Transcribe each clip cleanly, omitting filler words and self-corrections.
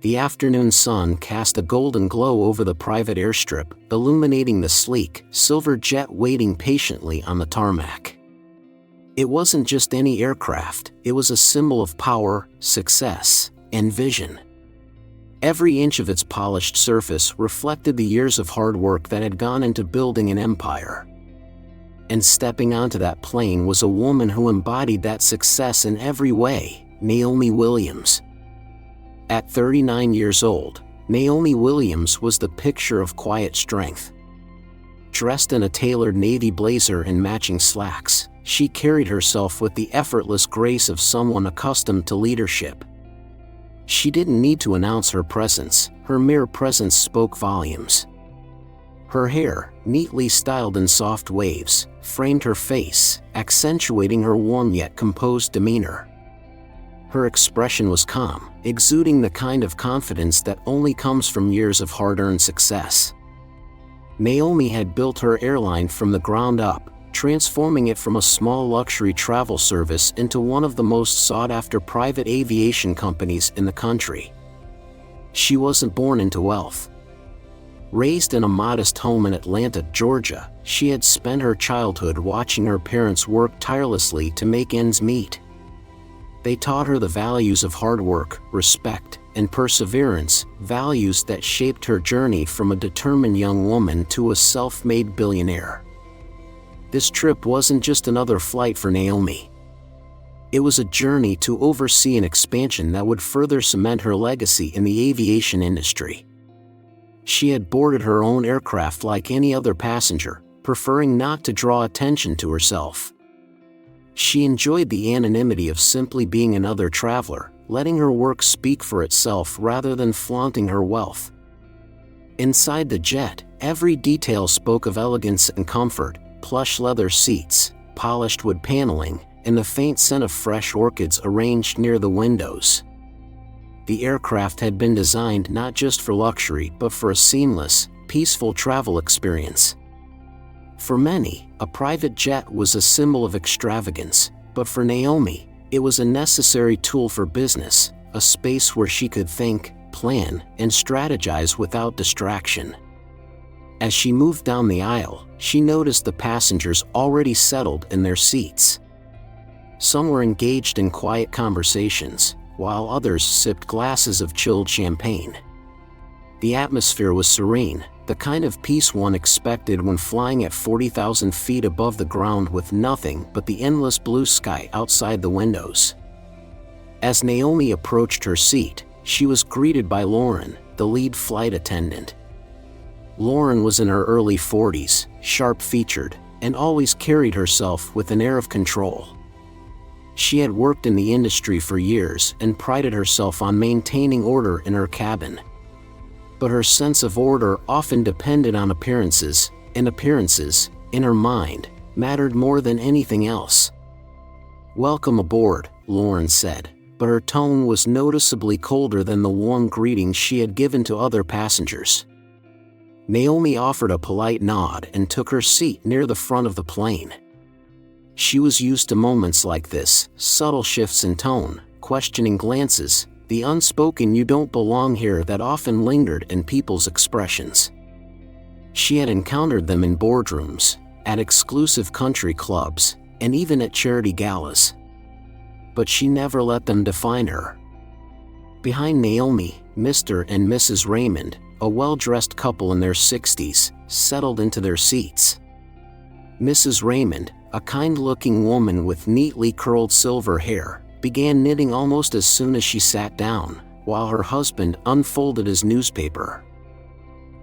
The afternoon sun cast a golden glow over the private airstrip, illuminating the sleek, silver jet waiting patiently on the tarmac. It wasn't just any aircraft, it was a symbol of power, success, and vision. Every inch of its polished surface reflected the years of hard work that had gone into building an empire. And stepping onto that plane was a woman who embodied that success in every way, Naomi Williams. At 39 years old, Naomi Williams was the picture of quiet strength. Dressed in a tailored navy blazer and matching slacks, she carried herself with the effortless grace of someone accustomed to leadership. She didn't need to announce her presence, her mere presence spoke volumes. Her hair, neatly styled in soft waves, framed her face, accentuating her warm yet composed demeanor. Her expression was calm, exuding the kind of confidence that only comes from years of hard-earned success. Naomi had built her airline from the ground up, transforming it from a small luxury travel service into one of the most sought-after private aviation companies in the country. She wasn't born into wealth. Raised in a modest home in Atlanta, Georgia, she had spent her childhood watching her parents work tirelessly to make ends meet. They taught her the values of hard work, respect, and perseverance, values that shaped her journey from a determined young woman to a self-made billionaire. This trip wasn't just another flight for Naomi. It was a journey to oversee an expansion that would further cement her legacy in the aviation industry. She had boarded her own aircraft like any other passenger, preferring not to draw attention to herself. She enjoyed the anonymity of simply being another traveler, letting her work speak for itself rather than flaunting her wealth. Inside the jet, every detail spoke of elegance and comfort: plush leather seats, polished wood paneling, and the faint scent of fresh orchids arranged near the windows. The aircraft had been designed not just for luxury but for a seamless, peaceful travel experience. For many, a private jet was a symbol of extravagance, but for Naomi, it was a necessary tool for business, a space where she could think, plan, and strategize without distraction. As she moved down the aisle, she noticed the passengers already settled in their seats. Some were engaged in quiet conversations, while others sipped glasses of chilled champagne. The atmosphere was serene, the kind of peace one expected when flying at 40,000 feet above the ground with nothing but the endless blue sky outside the windows. As Naomi approached her seat, she was greeted by Lauren, the lead flight attendant. Lauren was in her early 40s, sharp-featured, and always carried herself with an air of control. She had worked in the industry for years and prided herself on maintaining order in her cabin. But her sense of order often depended on appearances, and appearances, in her mind, mattered more than anything else. "Welcome aboard," Lauren said, but her tone was noticeably colder than the warm greetings she had given to other passengers. Naomi offered a polite nod and took her seat near the front of the plane. She was used to moments like this, subtle shifts in tone, questioning glances, the unspoken "you don't belong here" that often lingered in people's expressions. She had encountered them in boardrooms, at exclusive country clubs, and even at charity galas. But she never let them define her. Behind Naomi, Mr. and Mrs. Raymond, a well-dressed couple in their 60s, settled into their seats. Mrs. Raymond, a kind-looking woman with neatly curled silver hair, began knitting almost as soon as she sat down, while her husband unfolded his newspaper.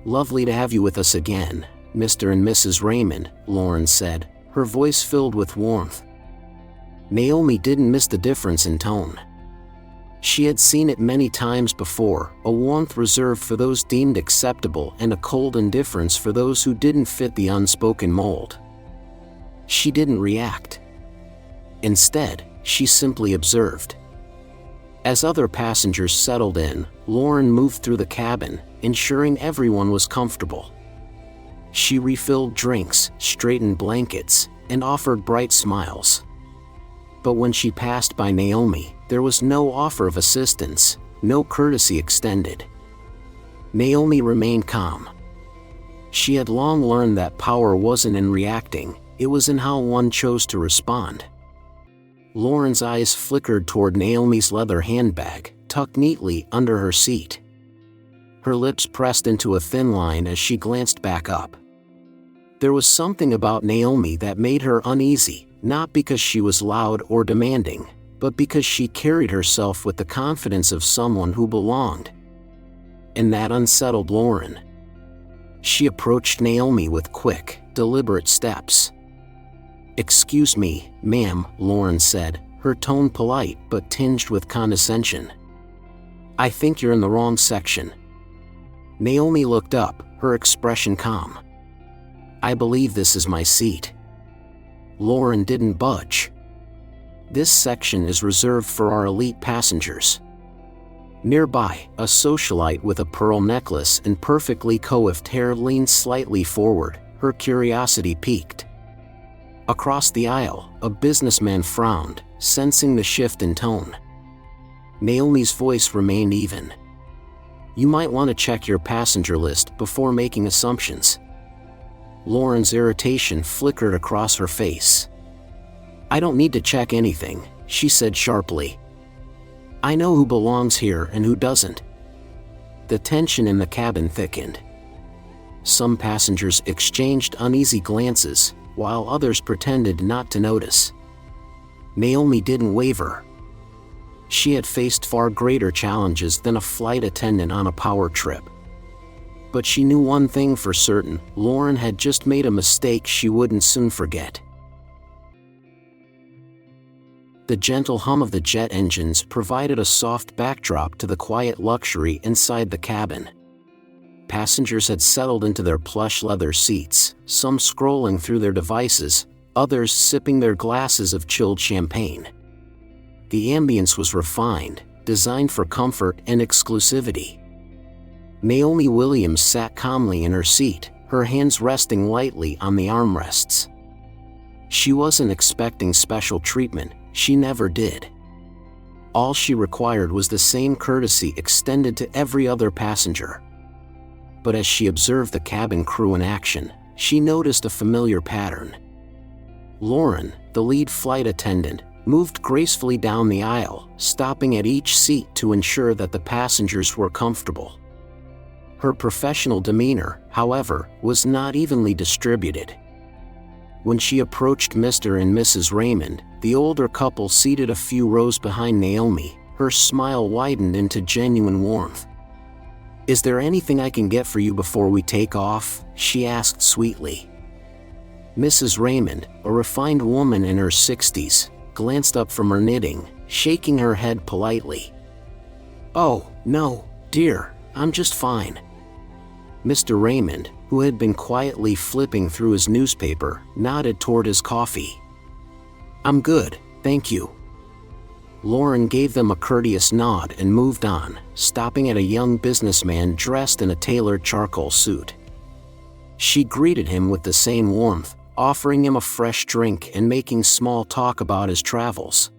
"Lovely to have you with us again, Mr. and Mrs. Raymond," Lauren said, her voice filled with warmth. Naomi didn't miss the difference in tone. She had seen it many times before, a warmth reserved for those deemed acceptable and a cold indifference for those who didn't fit the unspoken mold. She didn't react. Instead, she simply observed. As other passengers settled in, Lauren moved through the cabin, ensuring everyone was comfortable. She refilled drinks, straightened blankets, and offered bright smiles. But when she passed by Naomi, there was no offer of assistance, no courtesy extended. Naomi remained calm. She had long learned that power wasn't in reacting, it was in how one chose to respond. Lauren's eyes flickered toward Naomi's leather handbag, tucked neatly under her seat. Her lips pressed into a thin line as she glanced back up. There was something about Naomi that made her uneasy, not because she was loud or demanding, but because she carried herself with the confidence of someone who belonged. And that unsettled Lauren. She approached Naomi with quick, deliberate steps. "Excuse me, ma'am," Lauren said, her tone polite but tinged with condescension. "I think you're in the wrong section." Naomi looked up, her expression calm. "I believe this is my seat." Lauren didn't budge. "This section is reserved for our elite passengers." Nearby, a socialite with a pearl necklace and perfectly coiffed hair leaned slightly forward, her curiosity piqued. Across the aisle, a businessman frowned, sensing the shift in tone. Naomi's voice remained even. "You might want to check your passenger list before making assumptions." Lauren's irritation flickered across her face. "I don't need to check anything," she said sharply. "I know who belongs here and who doesn't." The tension in the cabin thickened. Some passengers exchanged uneasy glances, while others pretended not to notice. Naomi didn't waver. She had faced far greater challenges than a flight attendant on a power trip. But she knew one thing for certain: Lauren had just made a mistake she wouldn't soon forget. The gentle hum of the jet engines provided a soft backdrop to the quiet luxury inside the cabin. Passengers had settled into their plush leather seats, some scrolling through their devices, others sipping their glasses of chilled champagne. The ambience was refined, designed for comfort and exclusivity. Naomi Williams sat calmly in her seat, her hands resting lightly on the armrests. She wasn't expecting special treatment, she never did. All she required was the same courtesy extended to every other passenger. But as she observed the cabin crew in action, she noticed a familiar pattern. Lauren, the lead flight attendant, moved gracefully down the aisle, stopping at each seat to ensure that the passengers were comfortable. Her professional demeanor, however, was not evenly distributed. When she approached Mr. and Mrs. Raymond, the older couple seated a few rows behind Naomi, her smile widened into genuine warmth. "Is there anything I can get for you before we take off?" she asked sweetly. Mrs. Raymond, a refined woman in her 60s, glanced up from her knitting, shaking her head politely. "Oh, no, dear, I'm just fine." Mr. Raymond, who had been quietly flipping through his newspaper, nodded toward his coffee. "I'm good, thank you." Lauren gave them a courteous nod and moved on, stopping at a young businessman dressed in a tailored charcoal suit. She greeted him with the same warmth, offering him a fresh drink and making small talk about his travels.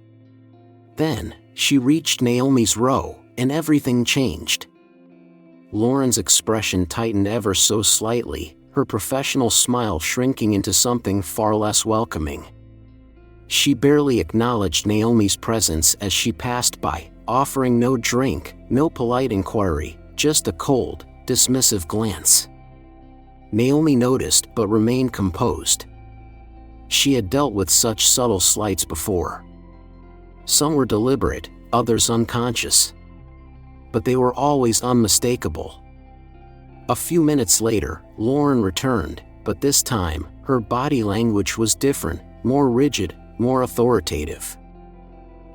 Then, she reached Naomi's row, and everything changed. Lauren's expression tightened ever so slightly, her professional smile shrinking into something far less welcoming. She barely acknowledged Naomi's presence as she passed by, offering no drink, no polite inquiry, just a cold, dismissive glance. Naomi noticed but remained composed. She had dealt with such subtle slights before. Some were deliberate, others unconscious. But they were always unmistakable. A few minutes later, Lauren returned, but this time, her body language was different, more rigid, more authoritative.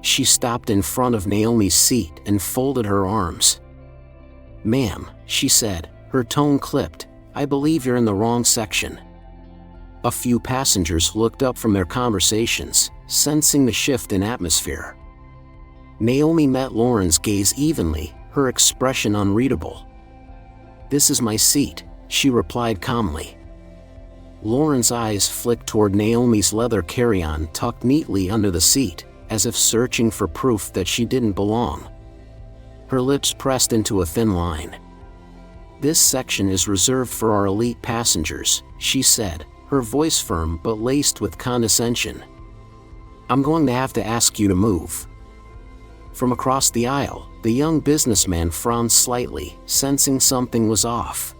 She stopped in front of Naomi's seat and folded her arms. "Ma'am," she said, her tone clipped, "I believe you're in the wrong section." A few passengers looked up from their conversations, sensing the shift in atmosphere. Naomi met Lauren's gaze evenly, her expression unreadable. "This is my seat," she replied calmly. Lauren's eyes flicked toward Naomi's leather carry-on tucked neatly under the seat, as if searching for proof that she didn't belong. her lips pressed into a thin line. "This section is reserved for our elite passengers," she said, her voice firm but laced with condescension. "I'm going to have to ask you to move." From across the aisle, the young businessman frowned slightly, sensing something was off.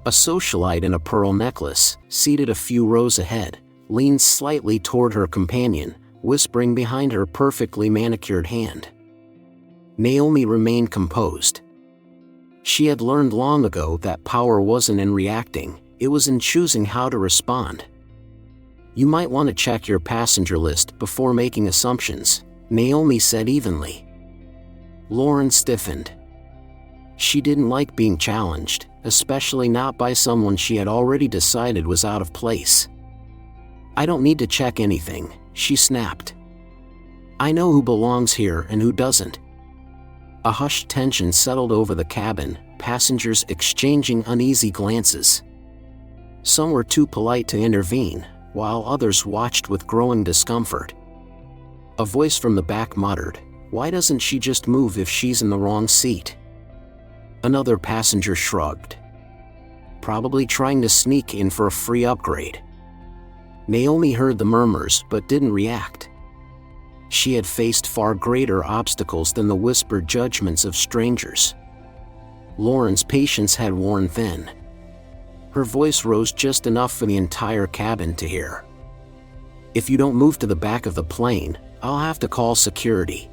A socialite in a pearl necklace, seated a few rows ahead, leaned slightly toward her companion, whispering behind her perfectly manicured hand. Naomi remained composed. She had learned long ago that power wasn't in reacting, it was in choosing how to respond. "You might want to check your passenger list before making assumptions," Naomi said evenly. Lauren stiffened. She didn't like being challenged, especially not by someone she had already decided was out of place. "I don't need to check anything," she snapped. "I know who belongs here and who doesn't." A hushed tension settled over the cabin, passengers exchanging uneasy glances. Some were too polite to intervene, while others watched with growing discomfort. A voice from the back muttered, "Why doesn't she just move if she's in the wrong seat?" Another passenger shrugged. "Probably trying to sneak in for a free upgrade." Naomi heard the murmurs but didn't react. She had faced far greater obstacles than the whispered judgments of strangers. Lauren's patience had worn thin. Her voice rose just enough for the entire cabin to hear. "If you don't move to the back of the plane, I'll have to call security."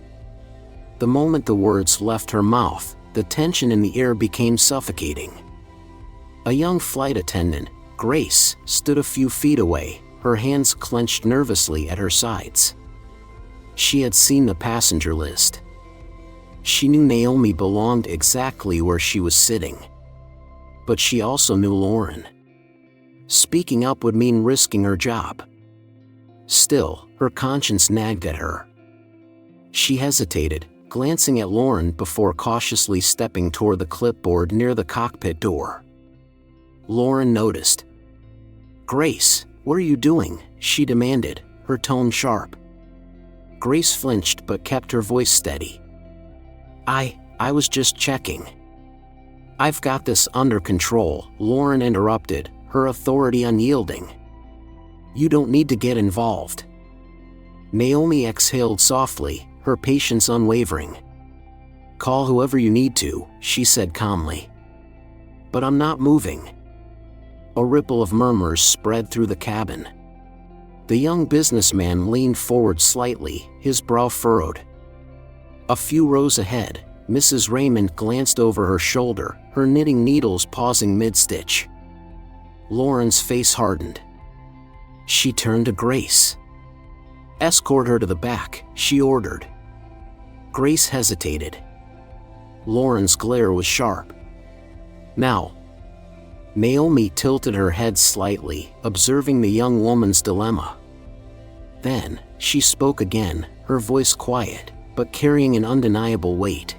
The moment the words left her mouth, the tension in the air became suffocating. A young flight attendant, Grace, stood a few feet away, her hands clenched nervously at her sides. She had seen the passenger list. She knew Naomi belonged exactly where she was sitting. But she also knew Lauren. Speaking up would mean risking her job. Still, her conscience nagged at her. She hesitated, glancing at Lauren before cautiously stepping toward the clipboard near the cockpit door. Lauren noticed. "Grace, what are you doing?" she demanded, her tone sharp. Grace flinched but kept her voice steady. I was just checking." "I've got this under control," Lauren interrupted, her authority unyielding. "You don't need to get involved." Naomi exhaled softly, her patience unwavering. "Call whoever you need to," she said calmly. "But I'm not moving." A ripple of murmurs spread through the cabin. The young businessman leaned forward slightly, his brow furrowed. A few rows ahead, Mrs. Raymond glanced over her shoulder, her knitting needles pausing mid-stitch. Lauren's face hardened. She turned to Grace. "Escort her to the back," she ordered. Grace hesitated. Lauren's glare was sharp. "Now." Naomi tilted her head slightly, observing the young woman's dilemma. Then, she spoke again, her voice quiet, but carrying an undeniable weight.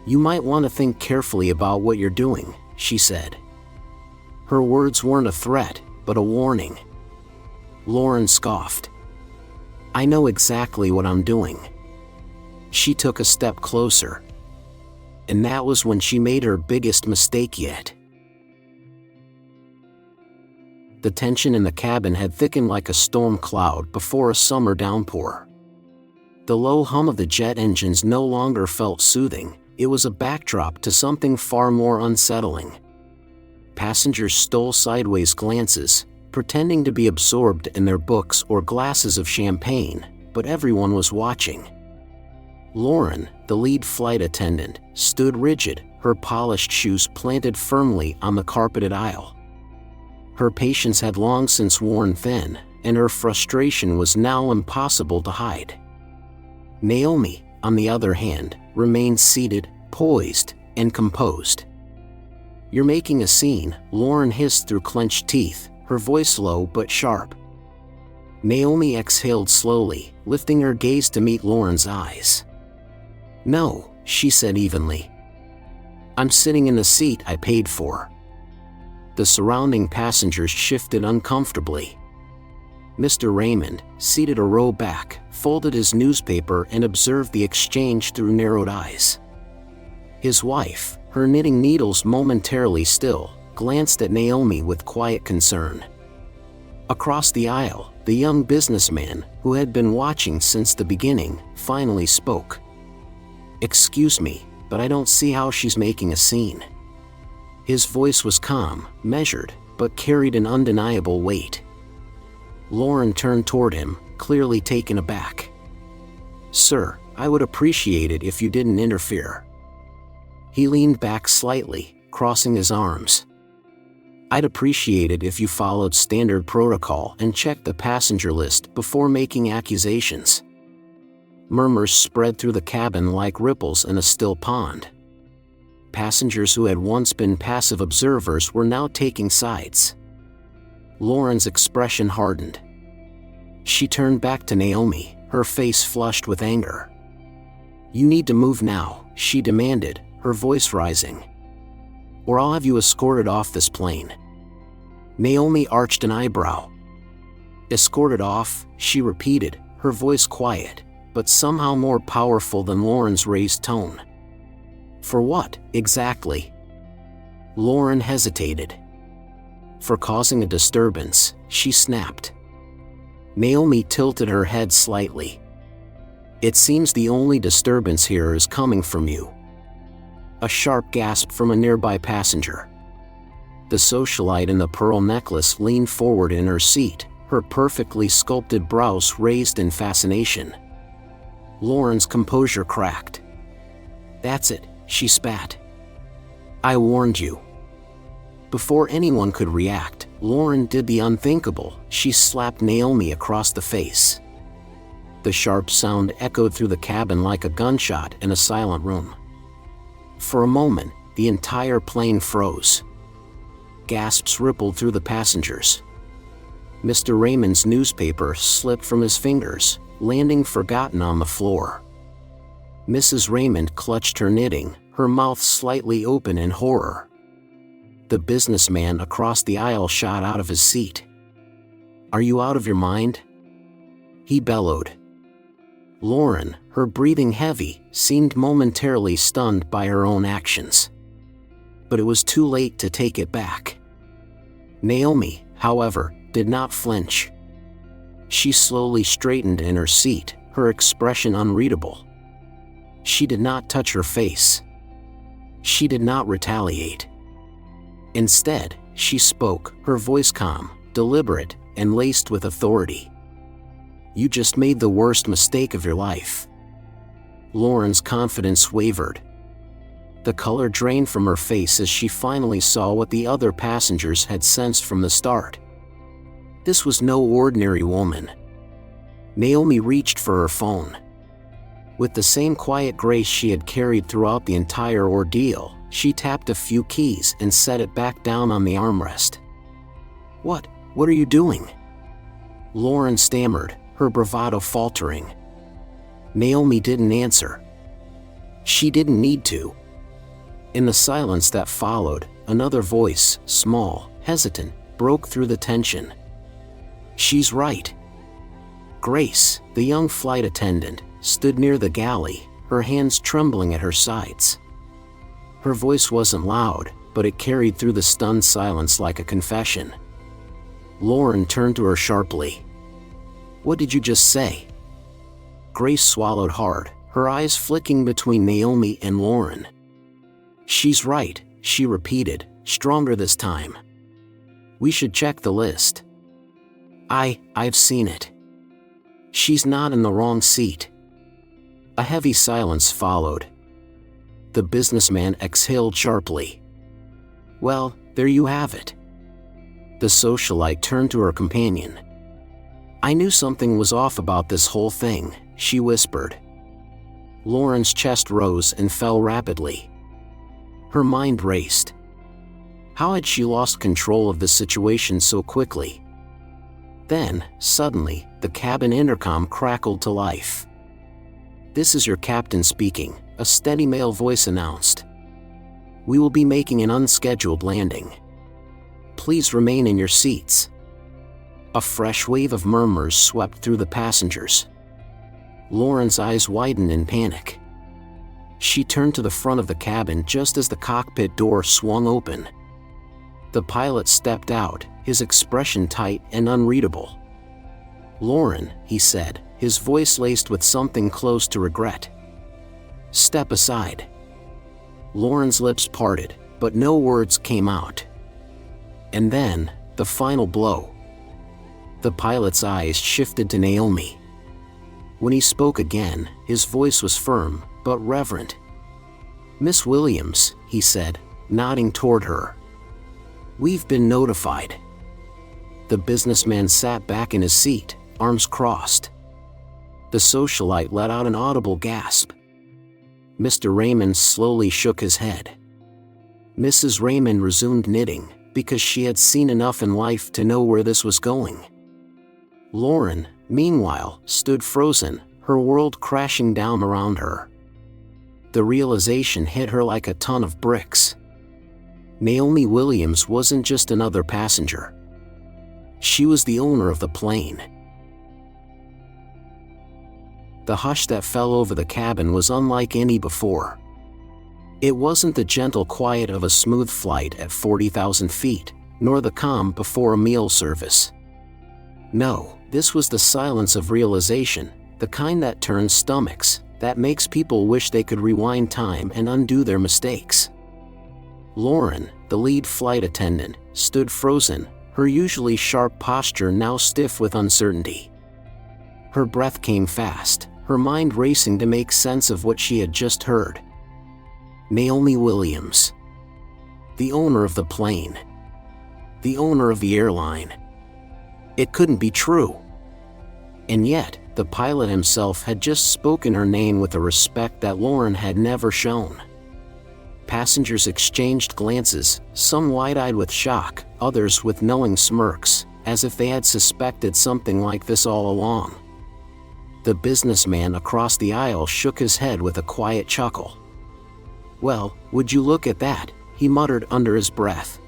"You might want to think carefully about what you're doing," she said. Her words weren't a threat, but a warning. Lauren scoffed. "I know exactly what I'm doing." She took a step closer. And that was when she made her biggest mistake yet. The tension in the cabin had thickened like a storm cloud before a summer downpour. The low hum of the jet engines no longer felt soothing, it was a backdrop to something far more unsettling. Passengers stole sideways glances, pretending to be absorbed in their books or glasses of champagne, but everyone was watching. Lauren, the lead flight attendant, stood rigid, her polished shoes planted firmly on the carpeted aisle. Her patience had long since worn thin, and her frustration was now impossible to hide. Naomi, on the other hand, remained seated, poised, and composed. "You're making a scene," Lauren hissed through clenched teeth, her voice low but sharp. Naomi exhaled slowly, lifting her gaze to meet Lauren's eyes. "No," she said evenly. "I'm sitting in the seat I paid for." The surrounding passengers shifted uncomfortably. Mr. Raymond, seated a row back, folded his newspaper and observed the exchange through narrowed eyes. His wife, her knitting needles momentarily still, glanced at Naomi with quiet concern. Across the aisle, the young businessman, who had been watching since the beginning, finally spoke. "Excuse me, but I don't see how she's making a scene." His voice was calm, measured, but carried an undeniable weight. Lauren turned toward him, clearly taken aback. "Sir, I would appreciate it if you didn't interfere." He leaned back slightly, crossing his arms. "I'd appreciate it if you followed standard protocol and checked the passenger list before making accusations." Murmurs spread through the cabin like ripples in a still pond. Passengers who had once been passive observers were now taking sides. Lauren's expression hardened. She turned back to Naomi, her face flushed with anger. "You need to move now," she demanded, her voice rising. "Or I'll have you escorted off this plane." Naomi arched an eyebrow. "Escorted off," she repeated, her voice quiet, but somehow more powerful than Lauren's raised tone. "For what, exactly?" Lauren hesitated. "For causing a disturbance," she snapped. Naomi tilted her head slightly. "It seems the only disturbance here is coming from you." A sharp gasp from a nearby passenger. The socialite in the pearl necklace leaned forward in her seat, her perfectly sculpted brows raised in fascination. Lauren's composure cracked. "That's it," she spat. "I warned you." Before anyone could react, Lauren did the unthinkable. She slapped Naomi across the face. The sharp sound echoed through the cabin like a gunshot in a silent room. For a moment, the entire plane froze. Gasps rippled through the passengers. Mr. Raymond's newspaper slipped from his fingers, landing forgotten on the floor. Mrs. Raymond clutched her knitting, her mouth slightly open in horror. The businessman across the aisle shot out of his seat. "Are you out of your mind?" he bellowed. Lauren, her breathing heavy, seemed momentarily stunned by her own actions. But it was too late to take it back. Naomi, however, did not flinch. She slowly straightened in her seat, her expression unreadable. She did not touch her face. She did not retaliate. Instead, she spoke, her voice calm, deliberate, and laced with authority. "You just made the worst mistake of your life." Lauren's confidence wavered. The color drained from her face as she finally saw what the other passengers had sensed from the start. This was no ordinary woman. Naomi reached for her phone. With the same quiet grace she had carried throughout the entire ordeal, she tapped a few keys and set it back down on the armrest. What are you doing?" Lauren stammered, her bravado faltering. Naomi didn't answer. She didn't need to. In the silence that followed, another voice, small, hesitant, broke through the tension. "She's right." Grace, the young flight attendant, stood near the galley, her hands trembling at her sides. Her voice wasn't loud, but it carried through the stunned silence like a confession. Lauren turned to her sharply. "What did you just say?" Grace swallowed hard, her eyes flicking between Naomi and Lauren. "She's right," she repeated, stronger this time. "We should check the list." I've seen it. She's not in the wrong seat." A heavy silence followed. The businessman exhaled sharply. "Well, there you have it." The socialite turned to her companion. "I knew something was off about this whole thing," she whispered. Lauren's chest rose and fell rapidly. Her mind raced. How had she lost control of the situation so quickly? Then, suddenly, the cabin intercom crackled to life. "This is your captain speaking," a steady male voice announced. "We will be making an unscheduled landing. Please remain in your seats." A fresh wave of murmurs swept through the passengers. Lauren's eyes widened in panic. She turned to the front of the cabin just as the cockpit door swung open. The pilot stepped out, his expression tight and unreadable. "Lauren," he said, his voice laced with something close to regret. "Step aside." Lauren's lips parted, but no words came out. And then, the final blow. The pilot's eyes shifted to Naomi. When he spoke again, his voice was firm, but reverent. "Miss Williams," he said, nodding toward her. "We've been notified." The businessman sat back in his seat, arms crossed. The socialite let out an audible gasp. Mr. Raymond slowly shook his head. Mrs. Raymond resumed knitting, because she had seen enough in life to know where this was going. Lauren, meanwhile, stood frozen, her world crashing down around her. The realization hit her like a ton of bricks. Naomi Williams wasn't just another passenger. She was the owner of the plane. The hush that fell over the cabin was unlike any before. It wasn't the gentle quiet of a smooth flight at 40,000 feet, nor the calm before a meal service. No, this was the silence of realization, the kind that turns stomachs, that makes people wish they could rewind time and undo their mistakes. Lauren, the lead flight attendant, stood frozen, her usually sharp posture now stiff with uncertainty. Her breath came fast, her mind racing to make sense of what she had just heard. Naomi Williams. The owner of the plane. The owner of the airline. It couldn't be true. And yet, the pilot himself had just spoken her name with a respect that Lauren had never shown. Passengers exchanged glances, some wide-eyed with shock, others with knowing smirks, as if they had suspected something like this all along. The businessman across the aisle shook his head with a quiet chuckle. "Well, would you look at that," he muttered under his breath.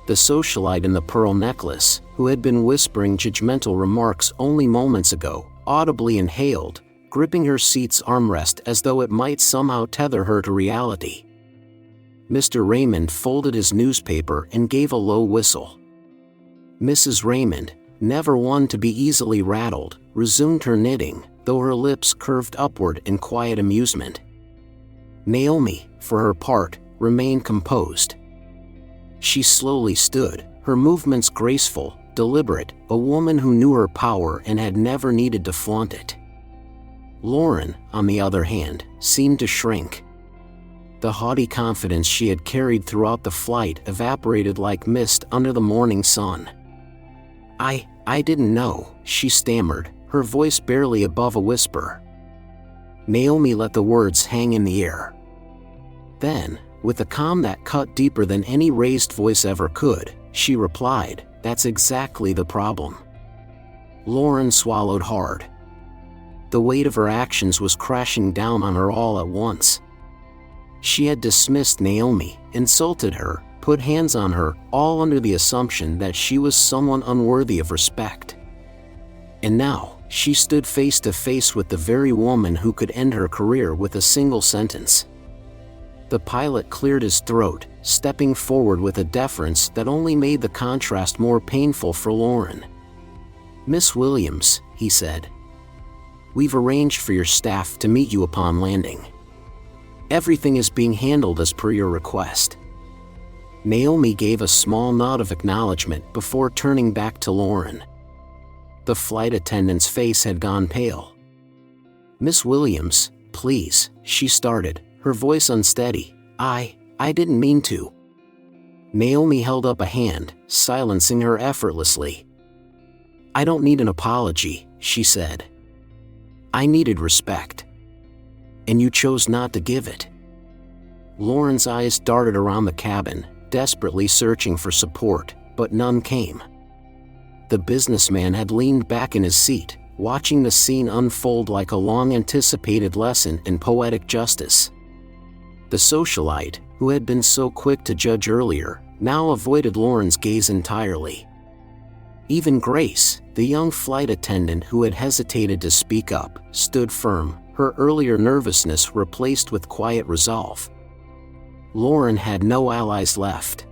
The socialite in the pearl necklace, who had been whispering judgmental remarks only moments ago, audibly inhaled, gripping her seat's armrest as though it might somehow tether her to reality. Mr. Raymond folded his newspaper and gave a low whistle. Mrs. Raymond, never one to be easily rattled, resumed her knitting, though her lips curved upward in quiet amusement. Naomi, for her part, remained composed. She slowly stood, her movements graceful, deliberate, a woman who knew her power and had never needed to flaunt it. Lauren, on the other hand, seemed to shrink. The haughty confidence she had carried throughout the flight evaporated like mist under the morning sun. I didn't know," she stammered, her voice barely above a whisper. Naomi let the words hang in the air. Then, with a calm that cut deeper than any raised voice ever could, she replied, "That's exactly the problem." Lauren swallowed hard. The weight of her actions was crashing down on her all at once. She had dismissed Naomi, insulted her, put hands on her, all under the assumption that she was someone unworthy of respect. And now, she stood face to face with the very woman who could end her career with a single sentence. The pilot cleared his throat, stepping forward with a deference that only made the contrast more painful for Lauren. "Miss Williams," he said, "we've arranged for your staff to meet you upon landing. Everything is being handled as per your request." Naomi gave a small nod of acknowledgement before turning back to Lauren. The flight attendant's face had gone pale. "Miss Williams, please," she started, her voice unsteady. I didn't mean to." Naomi held up a hand, silencing her effortlessly. "I don't need an apology," she said. "I needed respect. And you chose not to give it." Lauren's eyes darted around the cabin, desperately searching for support, but none came. The businessman had leaned back in his seat, watching the scene unfold like a long-anticipated lesson in poetic justice. The socialite, who had been so quick to judge earlier, now avoided Lauren's gaze entirely. Even Grace, the young flight attendant who had hesitated to speak up, stood firm, her earlier nervousness replaced with quiet resolve. Lauren had no allies left.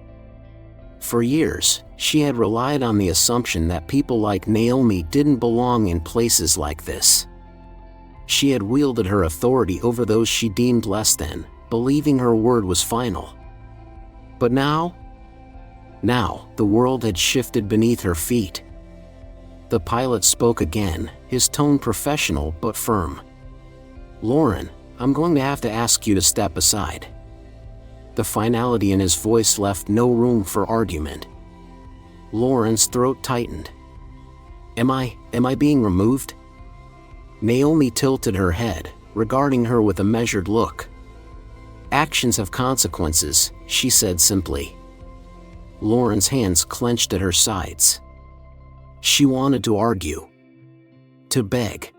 For years, she had relied on the assumption that people like Naomi didn't belong in places like this. She had wielded her authority over those she deemed less than, believing her word was final. But now, the world had shifted beneath her feet. The pilot spoke again, his tone professional but firm. "Lauren, I'm going to have to ask you to step aside." The finality in his voice left no room for argument. Lauren's throat tightened. Am I being removed?" Naomi tilted her head, regarding her with a measured look. "Actions have consequences," she said simply. Lauren's hands clenched at her sides. She wanted to argue, to beg,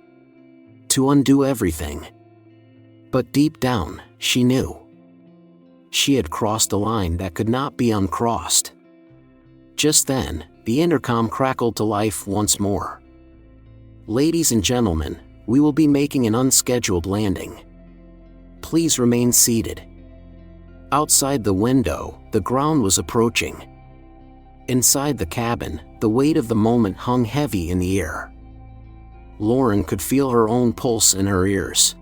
to undo everything. But deep down, she knew. She had crossed a line that could not be uncrossed. Just then, the intercom crackled to life once more. "Ladies and gentlemen, we will be making an unscheduled landing. Please remain seated." Outside the window, the ground was approaching. Inside the cabin, the weight of the moment hung heavy in the air. Lauren could feel her own pulse in her ears.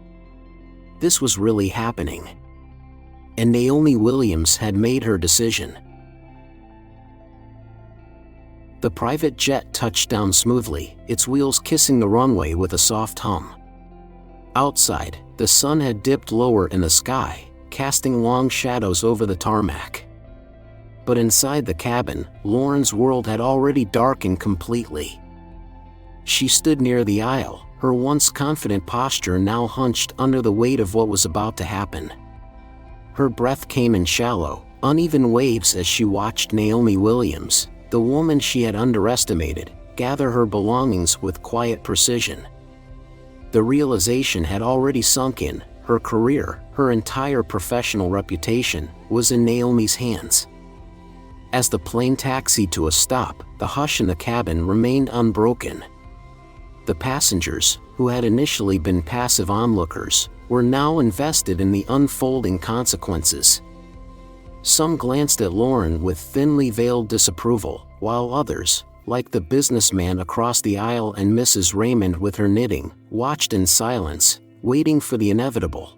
This was really happening. And Naomi Williams had made her decision. The private jet touched down smoothly, its wheels kissing the runway with a soft hum. Outside, the sun had dipped lower in the sky, casting long shadows over the tarmac. But inside the cabin, Lauren's world had already darkened completely. She stood near the aisle, her once confident posture now hunched under the weight of what was about to happen. Her breath came in shallow, uneven waves as she watched Naomi Williams, the woman she had underestimated, gather her belongings with quiet precision. The realization had already sunk in. Her career, her entire professional reputation, was in Naomi's hands. As the plane taxied to a stop, the hush in the cabin remained unbroken. The passengers, who had initially been passive onlookers, were now invested in the unfolding consequences. Some glanced at Lauren with thinly veiled disapproval, while others, like the businessman across the aisle and Mrs. Raymond with her knitting, watched in silence, waiting for the inevitable.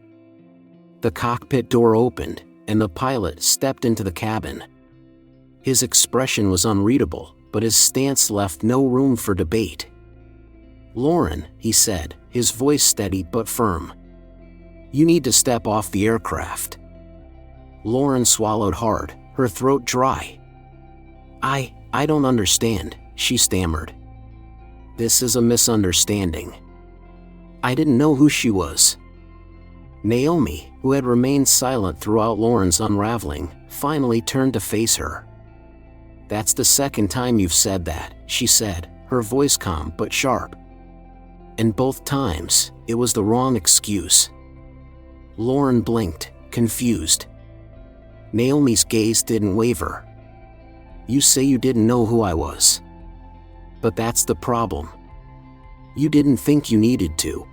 The cockpit door opened, and the pilot stepped into the cabin. His expression was unreadable, but his stance left no room for debate. "Lauren," he said, his voice steady but firm. "You need to step off the aircraft." Lauren swallowed hard, her throat dry. I don't understand," she stammered. "This is a misunderstanding. I didn't know who she was." Naomi, who had remained silent throughout Lauren's unraveling, finally turned to face her. "That's the second time you've said that," she said, her voice calm but sharp. "And both times, it was the wrong excuse." Lauren blinked, confused. Naomi's gaze didn't waver. "You say you didn't know who I was. But that's the problem. You didn't think you needed to."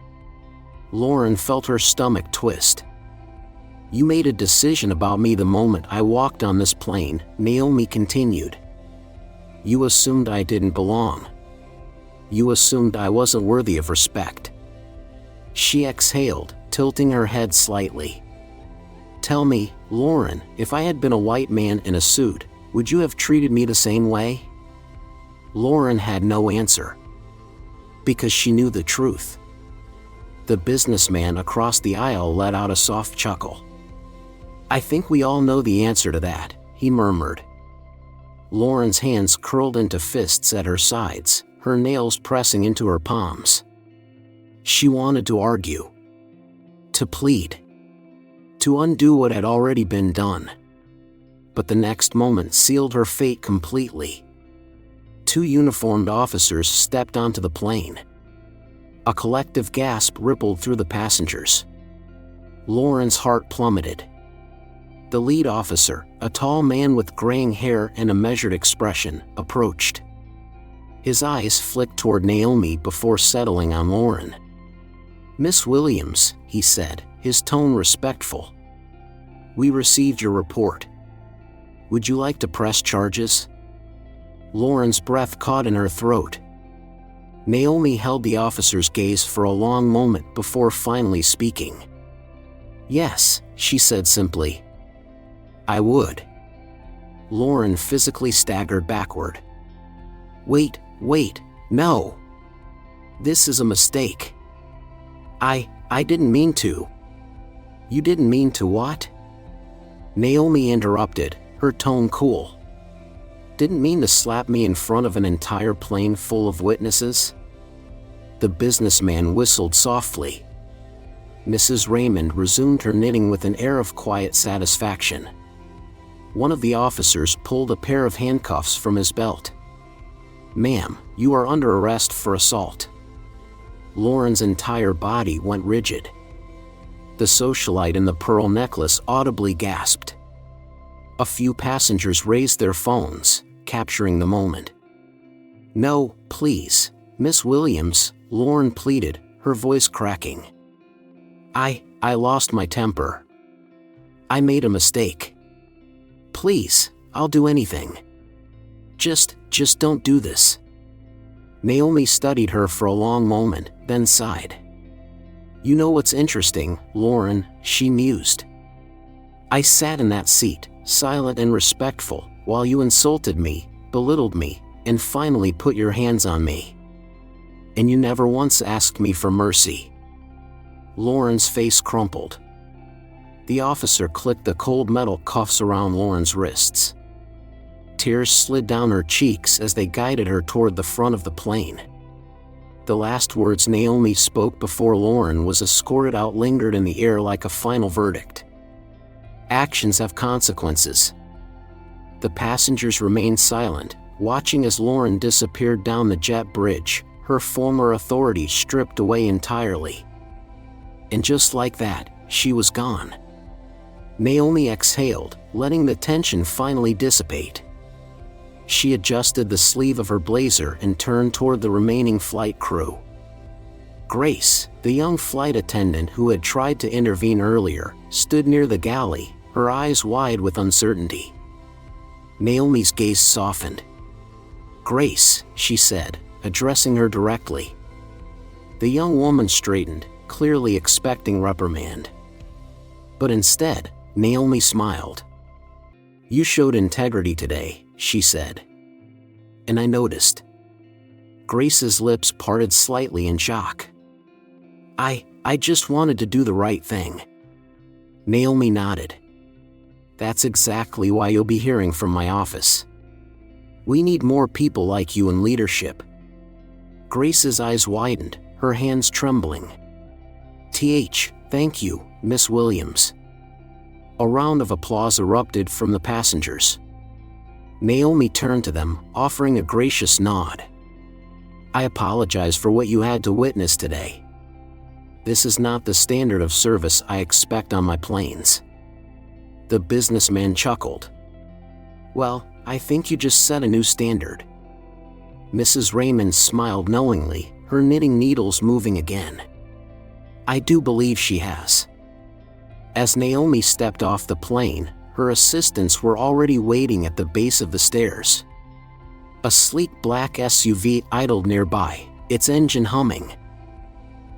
Lauren felt her stomach twist. "You made a decision about me the moment I walked on this plane," Naomi continued. "You assumed I didn't belong. You assumed I wasn't worthy of respect." She exhaled, tilting her head slightly. "Tell me, Lauren, if I had been a white man in a suit, would you have treated me the same way?" Lauren had no answer. Because she knew the truth. The businessman across the aisle let out a soft chuckle. "I think we all know the answer to that," he murmured. Lauren's hands curled into fists at her sides, her nails pressing into her palms. She wanted to argue. To plead. To undo what had already been done. But the next moment sealed her fate completely. Two uniformed officers stepped onto the plane. A collective gasp rippled through the passengers. Lauren's heart plummeted. The lead officer, a tall man with graying hair and a measured expression, approached. His eyes flicked toward Naomi before settling on Lauren. "Miss Williams," he said, his tone respectful. "We received your report. Would you like to press charges?" Lauren's breath caught in her throat. Naomi held the officer's gaze for a long moment before finally speaking. "Yes," she said simply. "I would." Lauren physically staggered backward. Wait, no. This is a mistake. I didn't mean to." "You didn't mean to what?" Naomi interrupted, her tone cool. "Didn't mean to slap me in front of an entire plane full of witnesses?" The businessman whistled softly. Mrs. Raymond resumed her knitting with an air of quiet satisfaction. One of the officers pulled a pair of handcuffs from his belt. "Ma'am, you are under arrest for assault." Lauren's entire body went rigid. The socialite in the pearl necklace audibly gasped. A few passengers raised their phones, capturing the moment. "No, please, Miss Williams," Lauren pleaded, her voice cracking. I lost my temper. I made a mistake. Please, I'll do anything. Just don't do this." Naomi studied her for a long moment, then sighed. "You know what's interesting, Lauren," she mused. "I sat in that seat, silent and respectful, while you insulted me, belittled me, and finally put your hands on me. And you never once asked me for mercy." Lauren's face crumpled. The officer clicked the cold metal cuffs around Lauren's wrists. Tears slid down her cheeks as they guided her toward the front of the plane. The last words Naomi spoke before Lauren was escorted out lingered in the air like a final verdict. "Actions have consequences." The passengers remained silent, watching as Lauren disappeared down the jet bridge, her former authority stripped away entirely. And just like that, she was gone. Naomi exhaled, letting the tension finally dissipate. She adjusted the sleeve of her blazer and turned toward the remaining flight crew. Grace, the young flight attendant who had tried to intervene earlier, stood near the galley, her eyes wide with uncertainty. Naomi's gaze softened. "Grace," she said, addressing her directly. The young woman straightened, clearly expecting reprimand. But instead, Naomi smiled. "You showed integrity today," she said. "And I noticed." Grace's lips parted slightly in shock. I just wanted to do the right thing." Naomi nodded. "That's exactly why you'll be hearing from my office. We need more people like you in leadership." Grace's eyes widened, her hands trembling. Thank you, Miss Williams." A round of applause erupted from the passengers. Naomi turned to them, offering a gracious nod. "I apologize for what you had to witness today. This is not the standard of service I expect on my planes." The businessman chuckled. "Well, I think you just set a new standard." Mrs. Raymond smiled knowingly, her knitting needles moving again. "I do believe she has." As Naomi stepped off the plane, her assistants were already waiting at the base of the stairs. A sleek black SUV idled nearby, its engine humming.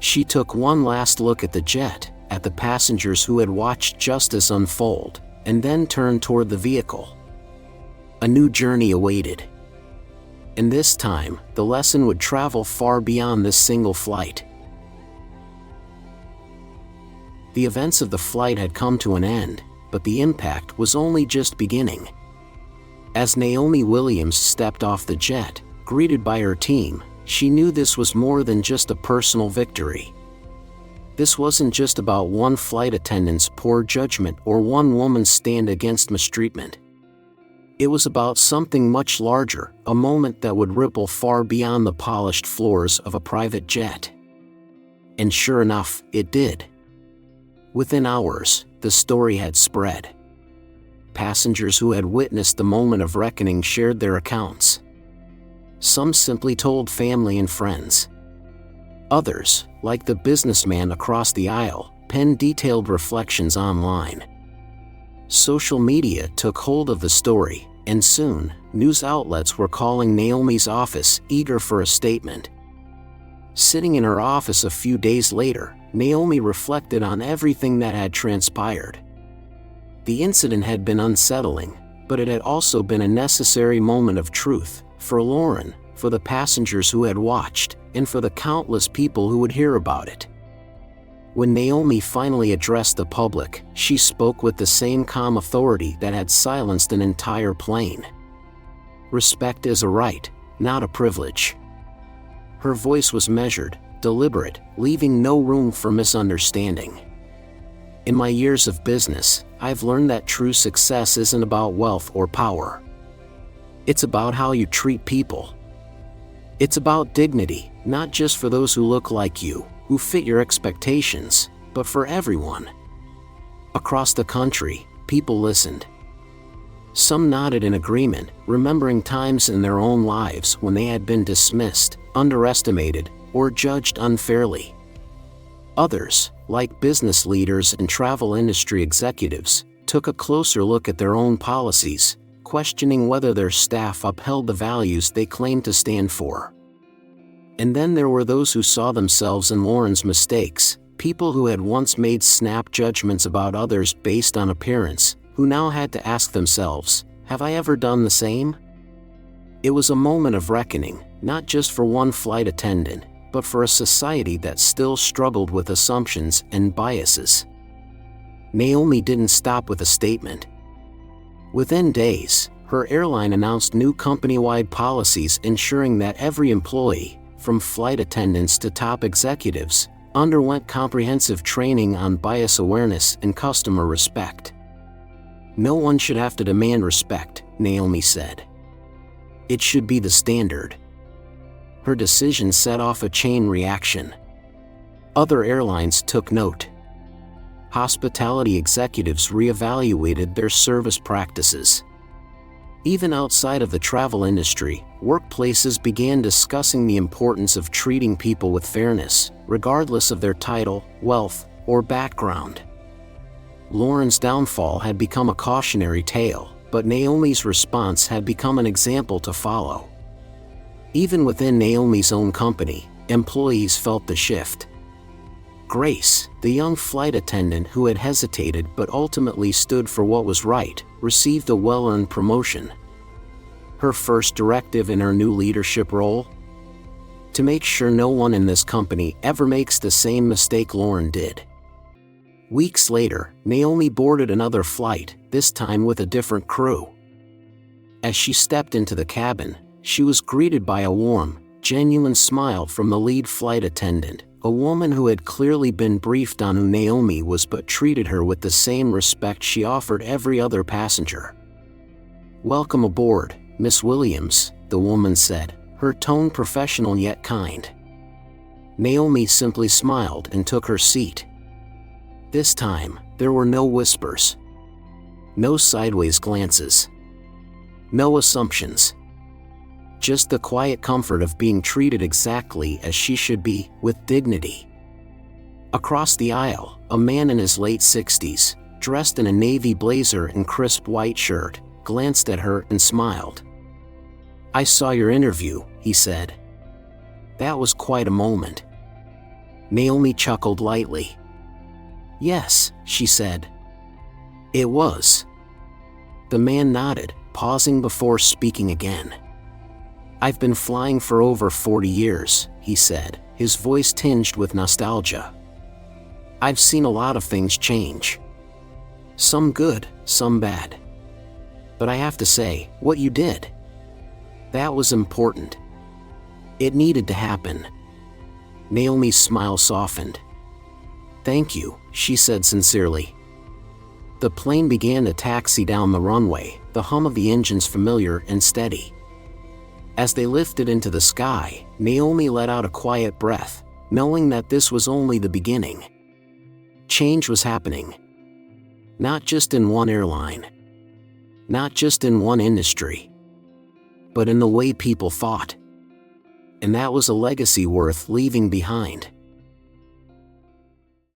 She took one last look at the jet, at the passengers who had watched justice unfold, and then turned toward the vehicle. A new journey awaited. And this time, the lesson would travel far beyond this single flight. The events of the flight had come to an end, but the impact was only just beginning. As Naomi Williams stepped off the jet, greeted by her team, she knew this was more than just a personal victory. This wasn't just about one flight attendant's poor judgment or one woman's stand against mistreatment. It was about something much larger, a moment that would ripple far beyond the polished floors of a private jet. And sure enough, it did. Within hours, the story had spread. Passengers who had witnessed the moment of reckoning shared their accounts. Some simply told family and friends. Others, like the businessman across the aisle, penned detailed reflections online. Social media took hold of the story, and soon, news outlets were calling Naomi's office, eager for a statement. Sitting in her office a few days later, Naomi reflected on everything that had transpired. The incident had been unsettling, but it had also been a necessary moment of truth, for Lauren, for the passengers who had watched, and for the countless people who would hear about it. When Naomi finally addressed the public, she spoke with the same calm authority that had silenced an entire plane. Respect is a right, not a privilege. Her voice was measured, deliberate, leaving no room for misunderstanding. In my years of business, I've learned that true success isn't about wealth or power. It's about how you treat people. It's about dignity, not just for those who look like you, who fit your expectations, but for everyone. Across the country, people listened. Some nodded in agreement, remembering times in their own lives when they had been dismissed, underestimated, or judged unfairly. Others, like business leaders and travel industry executives, took a closer look at their own policies, questioning whether their staff upheld the values they claimed to stand for. And then there were those who saw themselves in Lauren's mistakes, people who had once made snap judgments about others based on appearance, who now had to ask themselves, have I ever done the same? It was a moment of reckoning, not just for one flight attendant, but for a society that still struggled with assumptions and biases. Naomi didn't stop with a statement. Within days, her airline announced new company-wide policies ensuring that every employee, from flight attendants to top executives, underwent comprehensive training on bias awareness and customer respect. No one should have to demand respect, Naomi said. It should be the standard. Her decision set off a chain reaction. Other airlines took note. Hospitality executives reevaluated their service practices. Even outside of the travel industry, workplaces began discussing the importance of treating people with fairness, regardless of their title, wealth, or background. Lauren's downfall had become a cautionary tale, but Naomi's response had become an example to follow. Even within Naomi's own company, employees felt the shift. Grace, the young flight attendant who had hesitated but ultimately stood for what was right, received a well-earned promotion. Her first directive in her new leadership role? To make sure no one in this company ever makes the same mistake Lauren did. Weeks later, Naomi boarded another flight, this time with a different crew. As she stepped into the cabin, she was greeted by a warm, genuine smile from the lead flight attendant, a woman who had clearly been briefed on who Naomi was but treated her with the same respect she offered every other passenger. "Welcome aboard, Miss Williams," the woman said, her tone professional yet kind. Naomi simply smiled and took her seat. This time, there were no whispers. No sideways glances. No assumptions. Just the quiet comfort of being treated exactly as she should be, with dignity. Across the aisle, a man in his late 60s, dressed in a navy blazer and crisp white shirt, glanced at her and smiled. "I saw your interview," he said. That was quite a moment. Naomi chuckled lightly. "Yes," she said. "It was." The man nodded, pausing before speaking again. "I've been flying for over 40 years, he said, his voice tinged with nostalgia. "I've seen a lot of things change. Some good, some bad. But I have to say, what you did, that was important. It needed to happen." Naomi's smile softened. "Thank you," she said sincerely. The plane began to taxi down the runway, the hum of the engines familiar and steady. As they lifted into the sky, Naomi let out a quiet breath, knowing that this was only the beginning. Change was happening. Not just in one airline. Not just in one industry. But in the way people thought. And that was a legacy worth leaving behind.